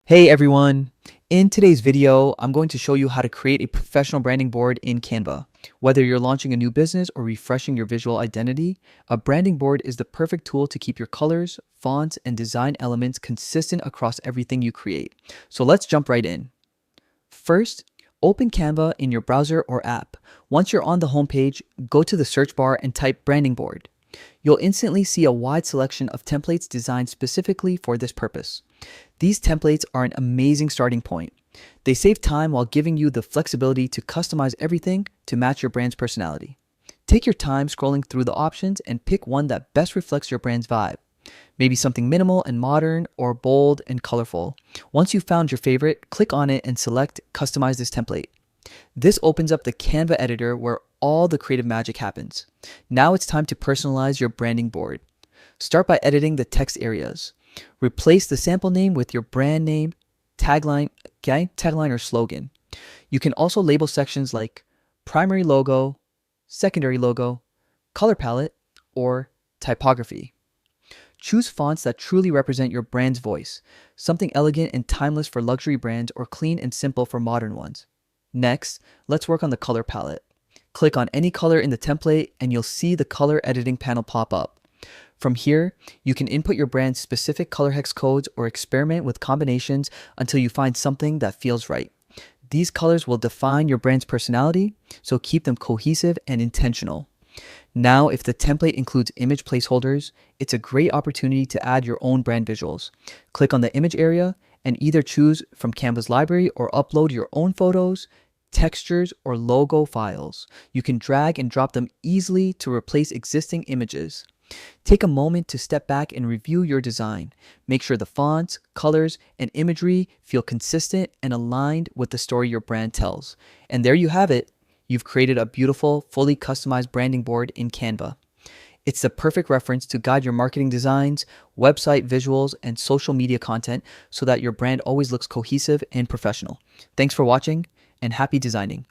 Hey everyone! In today's video, I'm going to show you how to create a professional branding board in Canva. Whether you're launching a new business or refreshing your visual identity, a branding board is the perfect tool to keep your colors, fonts, and design elements consistent across everything you create. So let's jump right in. First, open Canva in your browser or app. Once you're on the homepage, go to the search bar and type branding board. You'll instantly see a wide selection of templates designed specifically for this purpose. These templates are an amazing starting point. They save time while giving you the flexibility to customize everything to match your brand's personality. Take your time scrolling through the options and pick one that best reflects your brand's vibe. Maybe something minimal and modern or bold and colorful. Once you've found your favorite, click on it and select Customize this template. This opens up the Canva editor where all the creative magic happens. Now it's time to personalize your branding board. Start by editing the text areas. Replace the sample name with your brand name, tagline or slogan. You can also label sections like primary logo, secondary logo, color palette, or typography. Choose fonts that truly represent your brand's voice, something elegant and timeless for luxury brands or clean and simple for modern ones. Next, let's work on the color palette. Click on any color in the template and you'll see the color editing panel pop up. From here, you can input your brand's specific color hex codes or experiment with combinations until you find something that feels right. These colors will define your brand's personality, so keep them cohesive and intentional. Now, if the template includes image placeholders, it's a great opportunity to add your own brand visuals. Click on the image area and either choose from Canva's library or upload your own photos, textures, or logo files. You can drag and drop them easily to replace existing images. Take a moment to step back and review your design. Make sure the fonts, colors, and imagery feel consistent and aligned with the story your brand tells. And there you have it. You've created a beautiful, fully customized branding board in Canva. It's the perfect reference to guide your marketing designs, website visuals, and social media content so that your brand always looks cohesive and professional. Thanks for watching and happy designing.